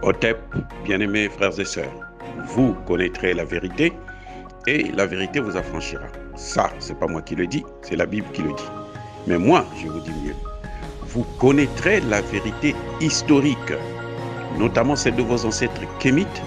Otep, bien-aimés frères et sœurs, vous connaîtrez la vérité et la vérité vous affranchira. Ça, c'est pas moi qui le dis, c'est la Bible qui le dit. Mais moi, je vous dis mieux. Vous connaîtrez la vérité historique, notamment celle de vos ancêtres kémites,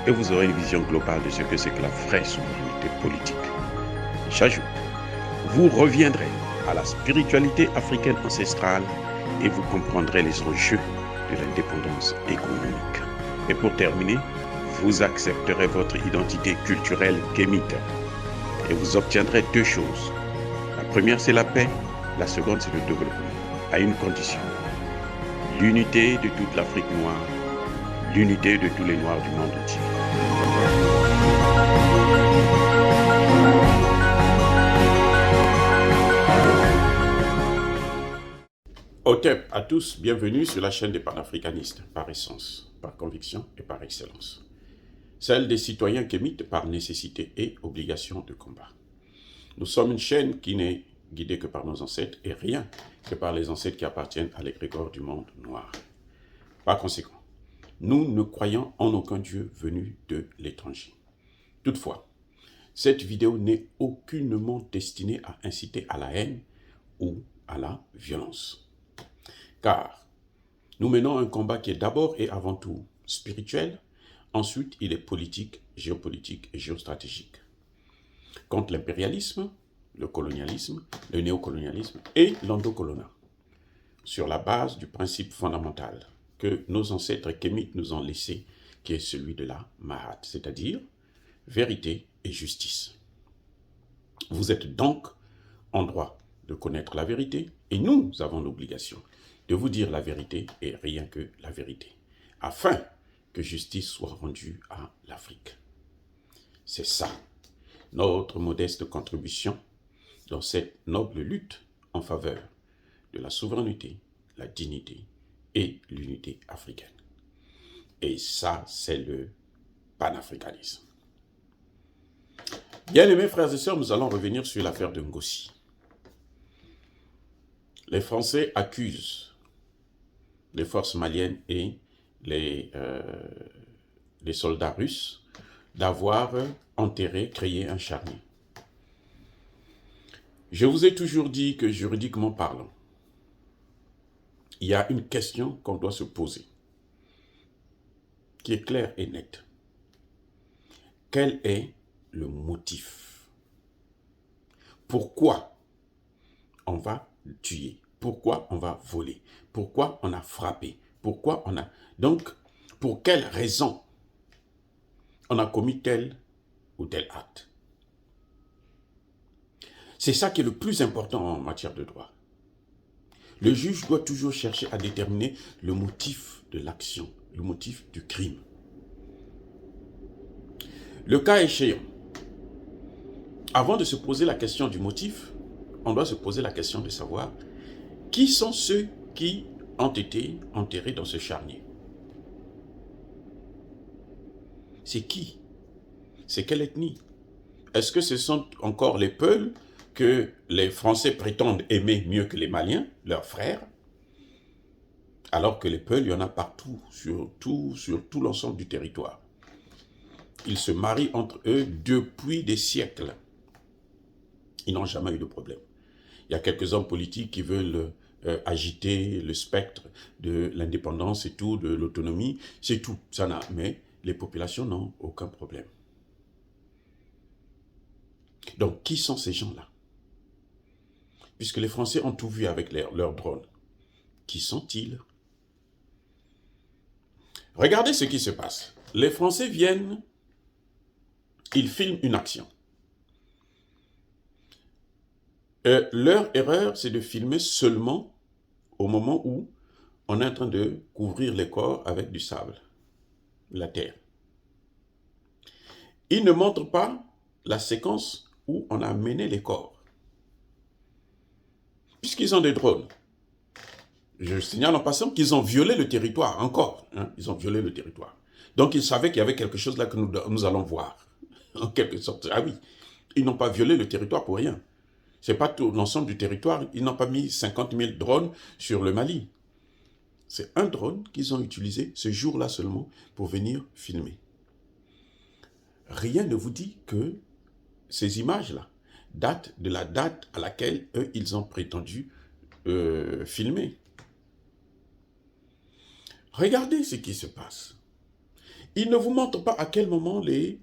et vous aurez une vision globale de ce que c'est que la vraie souveraineté politique. J'ajoute, vous reviendrez à la spiritualité africaine ancestrale et vous comprendrez les enjeux de l'indépendance économique. Et pour terminer, vous accepterez votre identité culturelle kémite et vous obtiendrez deux choses. La première, c'est la paix. La seconde, c'est le développement, à une condition. L'unité de toute l'Afrique noire, l'unité de tous les Noirs du monde entier. Otep à tous, bienvenue sur la chaîne des panafricanistes, par essence, par conviction et par excellence. Celle des citoyens kémites par nécessité et obligation de combat. Nous sommes une chaîne qui n'est guidée que par nos ancêtres et rien que par les ancêtres qui appartiennent à l'égrégore du monde noir. Par conséquent, nous ne croyons en aucun Dieu venu de l'étranger. Toutefois, cette vidéo n'est aucunement destinée à inciter à la haine ou à la violence. Car nous menons un combat qui est d'abord et avant tout spirituel, ensuite il est politique, géopolitique et géostratégique. Contre l'impérialisme, le colonialisme, le néocolonialisme et l'endocoloniat, sur la base du principe fondamental que nos ancêtres kémites nous ont laissé, qui est celui de la Mahat, c'est-à-dire vérité et justice. Vous êtes donc en droit de connaître la vérité et nous avons l'obligation de vous dire la vérité et rien que la vérité, afin que justice soit rendue à l'Afrique. C'est ça, notre modeste contribution dans cette noble lutte en faveur de la souveraineté, la dignité et l'unité africaine. Et ça, c'est le panafricanisme. Bien-aimés frères et sœurs, nous allons revenir sur l'affaire de Ngossi. Les Français accusent les forces maliennes et les soldats russes d'avoir enterré, créé un charnier. Je vous ai toujours dit que juridiquement parlant, il y a une question qu'on doit se poser, qui est claire et nette. Quel est le motif? Pourquoi on va tuer? Pourquoi on va voler? Pourquoi on a frappé? Pourquoi on a... Donc, pour quelle raison on a commis tel ou tel acte? C'est ça qui est le plus important en matière de droit. Le juge doit toujours chercher à déterminer le motif de l'action, le motif du crime. Le cas échéant, avant de se poser la question du motif, on doit se poser la question de savoir qui sont ceux qui ont été enterrés dans ce charnier. C'est qui? C'est quelle ethnie? Est-ce que ce sont encore les Peuls que les Français prétendent aimer mieux que les Maliens, leurs frères? Alors que les Peuls, il y en a partout, sur tout l'ensemble du territoire. Ils se marient entre eux depuis des siècles. Ils n'ont jamais eu de problème. Il y a quelques hommes politiques qui veulent agiter le spectre de l'indépendance et tout, de l'autonomie. C'est tout, ça n'a. Mais les populations n'ont aucun problème. Donc, qui sont ces gens-là? Puisque les Français ont tout vu avec leurs drones. Qui sont-ils? Regardez ce qui se passe. Les Français viennent, ils filment une action. Leur erreur, c'est de filmer seulement au moment où on est en train de couvrir les corps avec du sable, la terre. Ils ne montrent pas la séquence où on a amené les corps. Puisqu'ils ont des drones. Je signale en passant qu'ils ont violé le territoire encore. Ils ont violé le territoire. Donc ils savaient qu'il y avait quelque chose là que nous allons voir. En quelque sorte. Ah oui, ils n'ont pas violé le territoire pour rien. Ce n'est pas tout l'ensemble du territoire. Ils n'ont pas mis 50 000 drones sur le Mali. C'est un drone qu'ils ont utilisé ce jour-là seulement pour venir filmer. Rien ne vous dit que ces images-là datent de la date à laquelle eux, ils ont prétendu filmer. Regardez ce qui se passe. Ils ne vous montrent pas à quel moment les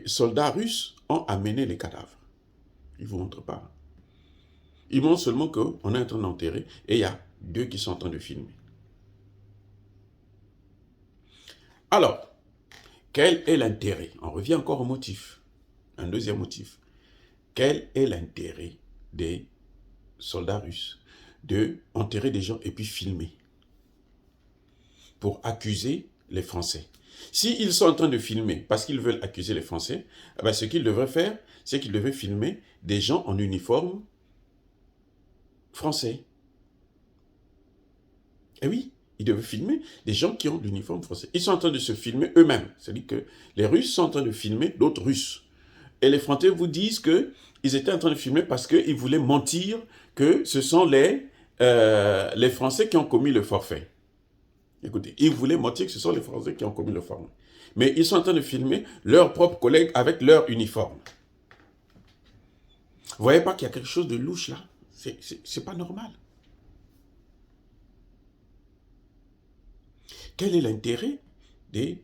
soldats russes ont amené les cadavres. Ils ne vous montrent pas. Ils montrent seulement qu'on est en train d'enterrer et il y a 2 qui sont en train de filmer. Alors, quel est l'intérêt? On revient encore au motif. Un deuxième motif. Quel est l'intérêt des soldats russes de enterrer des gens et puis filmer pour accuser les Français? S'ils sont en train de filmer parce qu'ils veulent accuser les Français, eh bien, ce qu'ils devraient faire, c'est qu'ils devraient filmer des gens en uniforme français. Eh oui, ils devaient filmer des gens qui ont l'uniforme français. Ils sont en train de se filmer eux-mêmes. C'est-à-dire que les Russes sont en train de filmer d'autres Russes. Et les Français vous disent qu'ils étaient en train de filmer parce qu'ils voulaient mentir que ce sont les Français qui ont commis le forfait. Écoutez, ils voulaient mentir que ce sont les Français qui ont commis le forfait. Mais ils sont en train de filmer leurs propres collègues avec leur uniforme. Vous voyez pas qu'il y a quelque chose de louche là? C'est pas normal. Quel est l'intérêt des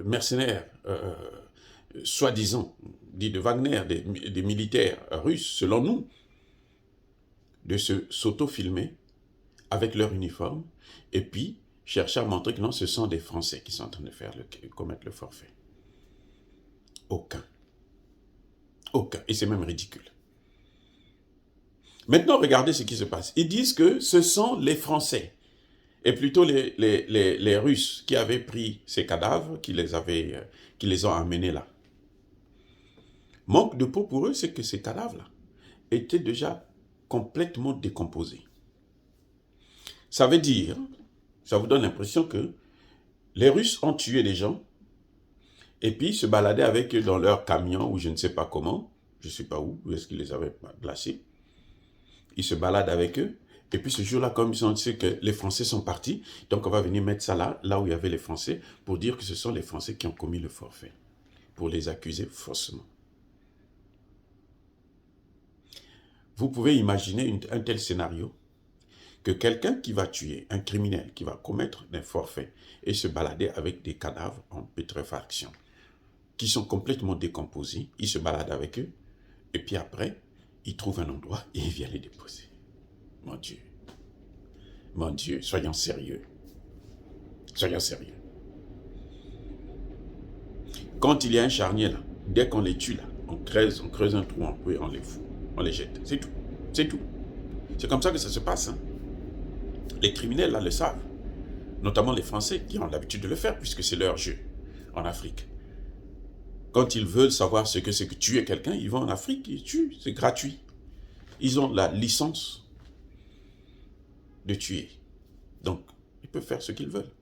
mercenaires, soi-disant, dits de Wagner, des militaires russes, selon nous, de s'auto-filmer avec leur uniforme et puis chercher à montrer que non, ce sont des Français qui sont en train de commettre le forfait? Aucun. Aucun. Et c'est même ridicule. Maintenant, regardez ce qui se passe. Ils disent que ce sont les Français, et plutôt les Russes qui avaient pris ces cadavres, qui les ont amenés là. Manque de peau pour eux, c'est que ces cadavres-là étaient déjà complètement décomposés. Ça veut dire, ça vous donne l'impression que les Russes ont tué des gens, et puis se baladaient avec eux dans leur camion, ou je ne sais pas comment, je ne sais pas où est-ce qu'ils les avaient placés. Ils se baladent avec eux, et puis ce jour-là, comme ils ont dit que les Français sont partis, donc on va venir mettre ça là où il y avait les Français, pour dire que ce sont les Français qui ont commis le forfait, pour les accuser faussement. Vous pouvez imaginer un tel scénario, que quelqu'un qui va tuer, un criminel qui va commettre un forfait et se balader avec des cadavres en pétréfaction, qui sont complètement décomposés, il se balade avec eux, et puis après, il trouve un endroit et il vient les déposer. Mon Dieu, soyons sérieux. Soyons sérieux. Quand il y a un charnier là, dès qu'on les tue là, on creuse un trou en peu et on les fout, on les jette. C'est tout. C'est tout. C'est comme ça que ça se passe. Hein. Les criminels là le savent. Notamment les Français qui ont l'habitude de le faire puisque c'est leur jeu en Afrique. Quand ils veulent savoir ce que c'est que tuer quelqu'un, ils vont en Afrique, ils tuent, c'est gratuit. Ils ont la licence de tuer. Donc, ils peuvent faire ce qu'ils veulent.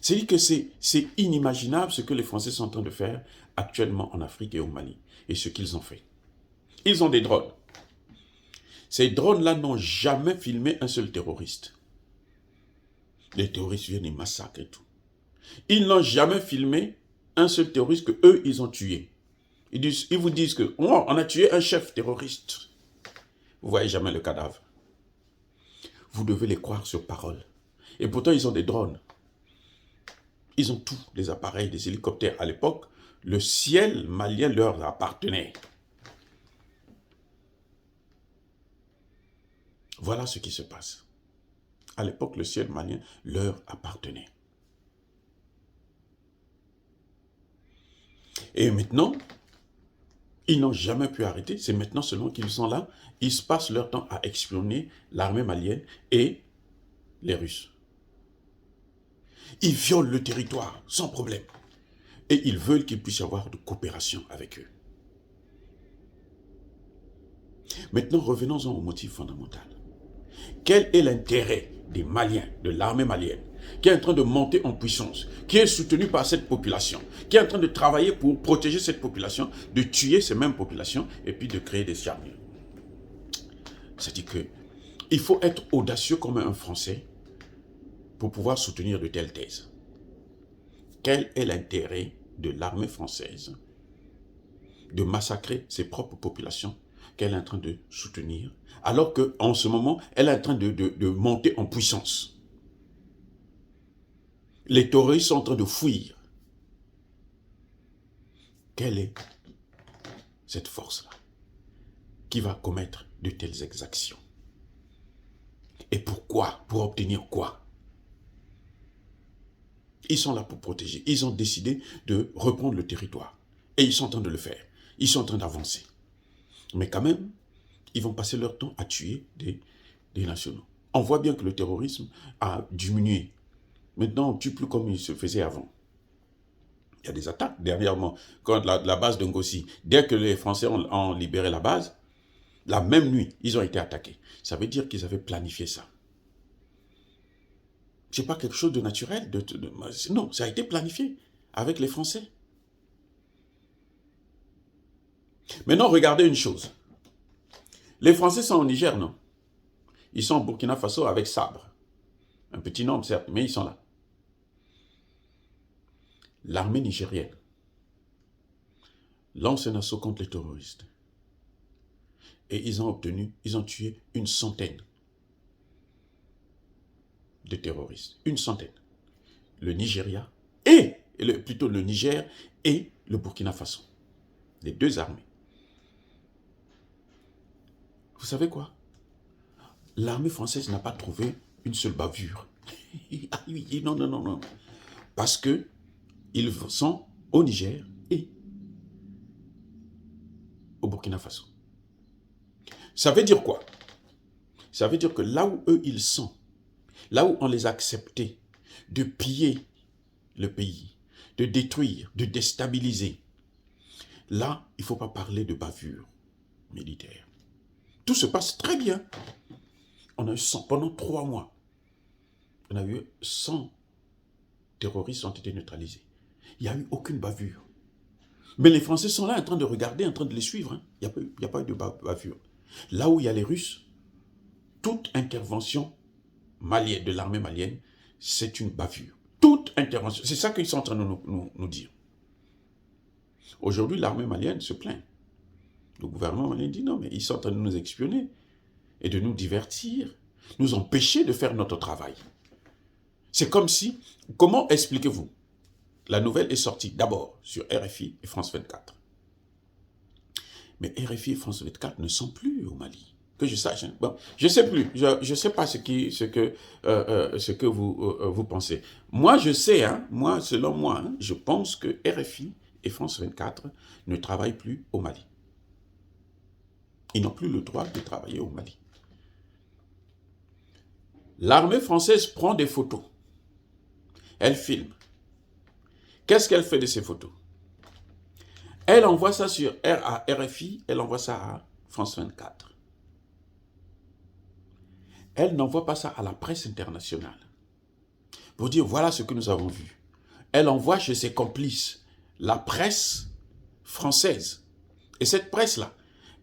C'est-à-dire que c'est inimaginable ce que les Français sont en train de faire actuellement en Afrique et au Mali. Et ce qu'ils ont fait. Ils ont des drones. Ces drones-là n'ont jamais filmé un seul terroriste. Les terroristes viennent, ils massacrent et tout. Ils n'ont jamais filmé un seul terroriste que eux ils ont tué. Ils vous disent que oh, on a tué un chef terroriste. Vous voyez jamais le cadavre. Vous devez les croire sur parole. Et pourtant ils ont des drones. Ils ont tous des appareils, des hélicoptères. À l'époque, le ciel malien leur appartenait. Voilà ce qui se passe. À l'époque, le ciel malien leur appartenait. Et maintenant, ils n'ont jamais pu arrêter. C'est maintenant seulement qu'ils sont là. Ils se passent leur temps à espionner l'armée malienne et les Russes. Ils violent le territoire sans problème. Et ils veulent qu'il puisse y avoir de coopération avec eux. Maintenant, revenons-en au motif fondamental. Quel est l'intérêt des Maliens, de l'armée malienne, qui est en train de monter en puissance, qui est soutenue par cette population, qui est en train de travailler pour protéger cette population, de tuer ces mêmes populations et puis de créer des charniers? C'est-à-dire qu'il faut être audacieux comme un Français pour pouvoir soutenir de telles thèses. Quel est l'intérêt de l'armée française de massacrer ses propres populations qu'elle est en train de soutenir, alors qu'en ce moment, elle est en train de monter en puissance? Les terroristes sont en train de fuir. Quelle est cette force-là qui va commettre de telles exactions? Et pourquoi? Pour obtenir quoi? Ils sont là pour protéger. Ils ont décidé de reprendre le territoire. Et ils sont en train de le faire. Ils sont en train d'avancer. Mais quand même, ils vont passer leur temps à tuer des nationaux. On voit bien que le terrorisme a diminué. Maintenant, on ne tue plus comme il se faisait avant. Il y a des attaques. Dernièrement, quand la base de Ngossi, dès que les Français ont libéré la base, la même nuit, ils ont été attaqués. Ça veut dire qu'ils avaient planifié ça. Ce n'est pas quelque chose de naturel. Non, ça a été planifié avec les Français. Maintenant, regardez une chose. Les Français sont au Niger, non? Ils sont au Burkina Faso avec sabre. Un petit nombre, certes, mais ils sont là. L'armée nigérienne lance un assaut contre les terroristes. Et ils ont tué une centaine de terroristes. Une centaine. Le Nigeria plutôt le Niger et le Burkina Faso. Les deux armées. Vous savez quoi? L'armée française n'a pas trouvé une seule bavure. Ah oui, non, non, non, non. Parce que ils sont au Niger et au Burkina Faso. Ça veut dire quoi? Ça veut dire que là où eux, ils sont, là où on les a acceptés de piller le pays, de détruire, de déstabiliser, là, il ne faut pas parler de bavure militaire. Tout se passe très bien. On a eu 100, pendant 3 mois, on a eu 100 terroristes qui ont été neutralisés. Il n'y a eu aucune bavure. Mais les Français sont là en train de regarder, en train de les suivre. Hein. Il n'y a pas eu de bavure. Là où il y a les Russes, toute intervention malienne, de l'armée malienne, c'est une bavure. Toute intervention. C'est ça qu'ils sont en train de nous dire. Aujourd'hui, l'armée malienne se plaint. Le gouvernement malien dit non, mais ils sont en train de nous espionner et de nous divertir, nous empêcher de faire notre travail. C'est comme si, comment expliquez-vous? La nouvelle est sortie d'abord sur RFI et France 24. Mais RFI et France 24 ne sont plus au Mali. Que je sache. Hein. Bon, je ne sais plus. Je ne sais pas ce que vous pensez. Moi, je sais, hein, moi, selon moi, hein, je pense que RFI et France 24 ne travaillent plus au Mali. Ils n'ont plus le droit de travailler au Mali. L'armée française prend des photos. Elle filme. Qu'est-ce qu'elle fait de ces photos? Elle envoie ça à RFI, elle envoie ça à France 24. Elle n'envoie pas ça à la presse internationale. Pour dire, voilà ce que nous avons vu. Elle envoie chez ses complices, la presse française. Et cette presse-là,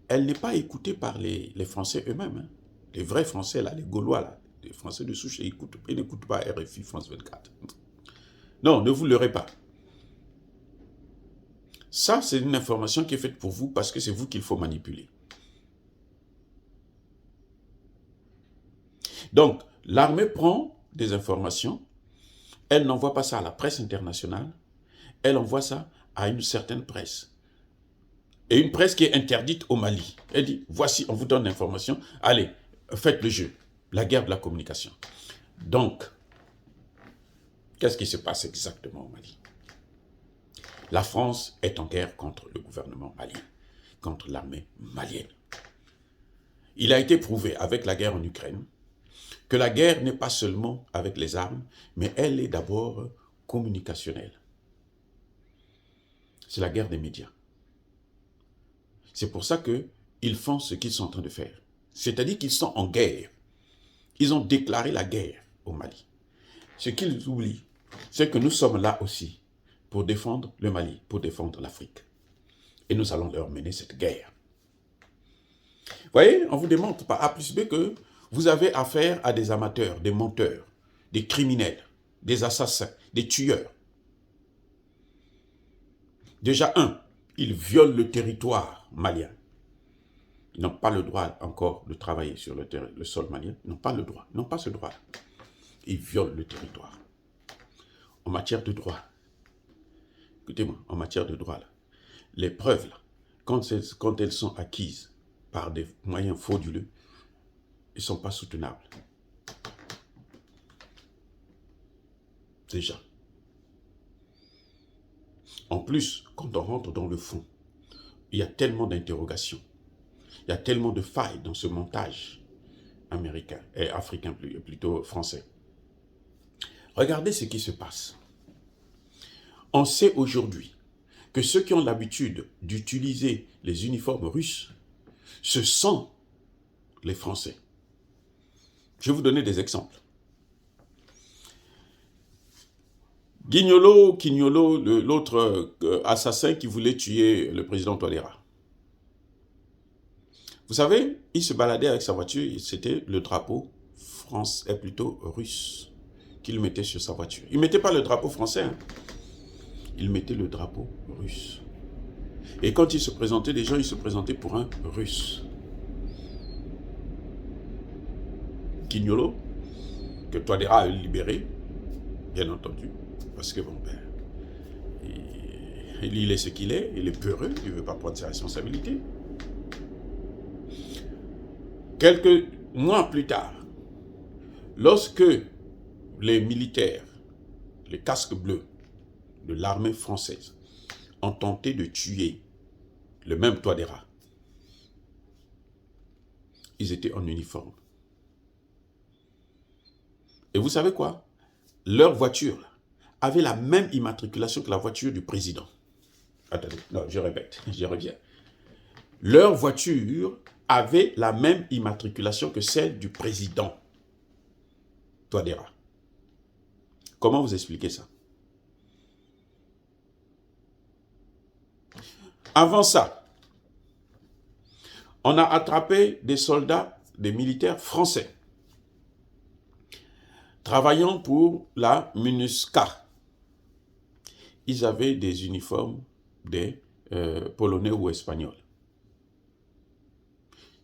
elle n'est pas écoutée par les Français eux-mêmes. Hein. Les vrais Français, là, les Gaulois, là, les Français de souche, ils n'écoutent pas RFI, France 24. Non, ne vous leurrez pas. Ça, c'est une information qui est faite pour vous parce que c'est vous qu'il faut manipuler. Donc, l'armée prend des informations, elle n'envoie pas ça à la presse internationale, elle envoie ça à une certaine presse. Et une presse qui est interdite au Mali. Elle dit, voici, on vous donne l'information, allez, faites le jeu. La guerre de la communication. Donc, qu'est-ce qui se passe exactement au Mali? La France est en guerre contre le gouvernement malien, contre l'armée malienne. Il a été prouvé avec la guerre en Ukraine que la guerre n'est pas seulement avec les armes, mais elle est d'abord communicationnelle. C'est la guerre des médias. C'est pour ça qu'ils font ce qu'ils sont en train de faire. C'est-à-dire qu'ils sont en guerre. Ils ont déclaré la guerre au Mali. Ce qu'ils oublient, c'est que nous sommes là aussi pour défendre le Mali, pour défendre l'Afrique. Et nous allons leur mener cette guerre. voyez, on vous démontre par A plus B que vous avez affaire à des amateurs, des menteurs, des criminels, des assassins, des tueurs. Déjà, ils violent le territoire malien. Ils n'ont pas le droit encore de travailler sur le sol malien. Ils n'ont pas le droit, ils n'ont pas ce droit. Ils violent le territoire. En matière de droit, écoutez-moi, en matière de droit, là, les preuves, là, quand elles sont acquises par des moyens frauduleux, ils ne sont pas soutenables. Déjà. En plus, quand on rentre dans le fond, il y a tellement d'interrogations, il y a tellement de failles dans ce montage américain, et africain plutôt français. Regardez ce qui se passe. On sait aujourd'hui que ceux qui ont l'habitude d'utiliser les uniformes russes, ce sont les Français. Je vais vous donner des exemples. Guignolo, l'autre assassin qui voulait tuer le président Touadéra. Vous savez, il se baladait avec sa voiture, c'était le drapeau français, plutôt russe, qu'il mettait sur sa voiture. Il ne mettait pas le drapeau français, hein. Il mettait le drapeau russe. Et quand il se présentait, les gens, ils se présentaient pour un russe. Guignolo, que Touadéra a libéré, bien entendu, parce que bon, il est ce qu'il est, il est peureux, il ne veut pas prendre ses responsabilités. Quelques mois plus tard, lorsque les militaires, les casques bleus de l'armée française ont tenté de tuer le même Touadéra, ils étaient en uniforme. Et vous savez quoi? Leur voiture avait la même immatriculation que la voiture du président. Attendez, non, je répète, je reviens. Leur voiture avait la même immatriculation que celle du président Touadéra. Comment vous expliquez ça? Avant ça, on a attrapé des soldats, des militaires français, travaillant pour la MINUSCA. Ils avaient des uniformes des Polonais ou Espagnols.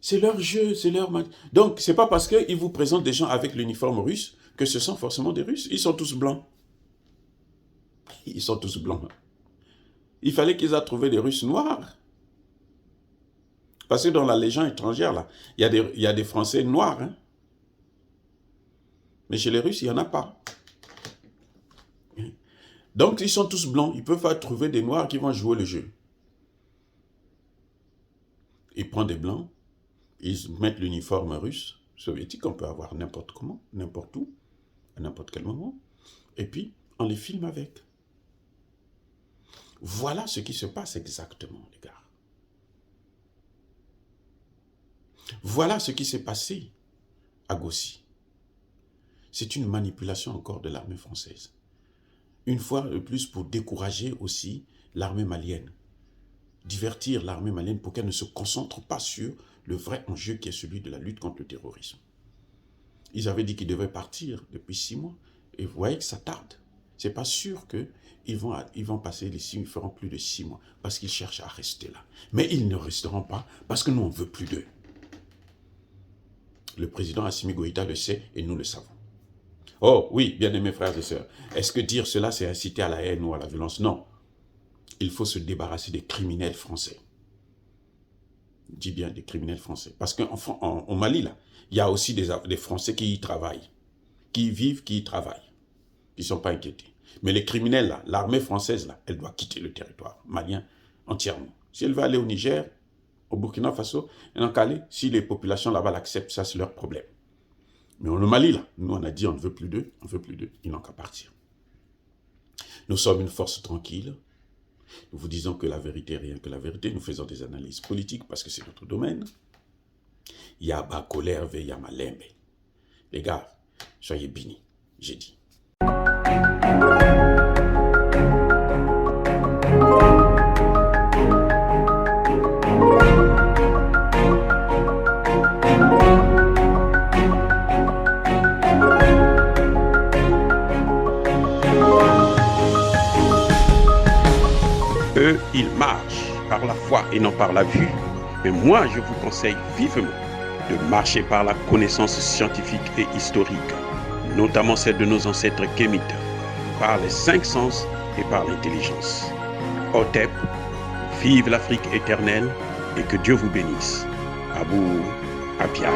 C'est leur jeu, c'est leur... Donc, ce n'est pas parce qu'ils vous présentent des gens avec l'uniforme russe que ce sont forcément des Russes. Ils sont tous blancs. Ils sont tous blancs. Il fallait qu'ils aient trouvé des Russes noirs. Parce que dans la légende étrangère, là, il y a des Français noirs. Hein. Mais chez les Russes, il n'y en a pas. Donc, ils sont tous blancs. Ils ne peuvent pas trouver des noirs qui vont jouer le jeu. Ils prennent des blancs. Ils mettent l'uniforme russe, soviétique, on peut avoir n'importe comment, n'importe où, à n'importe quel moment. Et puis, on les filme avec. Voilà ce qui se passe exactement, les gars. Voilà ce qui s'est passé à Gossi. C'est une manipulation encore de l'armée française. Une fois de plus pour décourager aussi l'armée malienne. Divertir l'armée malienne pour qu'elle ne se concentre pas sur le vrai enjeu qui est celui de la lutte contre le terrorisme. Ils avaient dit qu'ils devaient partir depuis 6 mois. Et vous voyez que ça tarde. Ce n'est pas sûr qu'ils vont passer les 6 mois, ils feront plus de 6 mois parce qu'ils cherchent à rester là. Mais ils ne resteront pas parce que nous, on ne veut plus d'eux. Le président Assimi Goïta le sait et nous le savons. Oh oui, bien-aimés frères et sœurs, est-ce que dire cela, c'est inciter à la haine ou à la violence? Non. Il faut se débarrasser des criminels français. Je dis bien des criminels français. Parce qu'au Mali, là, il y a aussi des Français qui y travaillent, qui y vivent, qui y travaillent, qui ne sont pas inquiétés. Mais les criminels, là, l'armée française, là, elle doit quitter le territoire malien entièrement. Si elle veut aller au Niger, au Burkina Faso, et en Calais, si les populations là-bas l'acceptent, ça c'est leur problème. Mais au Mali, là, nous on a dit on ne veut plus d'eux, ils n'ont qu'à partir. Nous sommes une force tranquille. Nous vous disons que la vérité est rien que la vérité. Nous faisons des analyses politiques parce que c'est notre domaine. Yaba colère ve yamalembe. Les gars, soyez bénis, j'ai dit. par la foi et non par la vue. Mais moi, je vous conseille vivement de marcher par la connaissance scientifique et historique, notamment celle de nos ancêtres kémites, par les 5 sens et par l'intelligence. Hotep, vive l'Afrique éternelle et que Dieu vous bénisse. Abou Apia.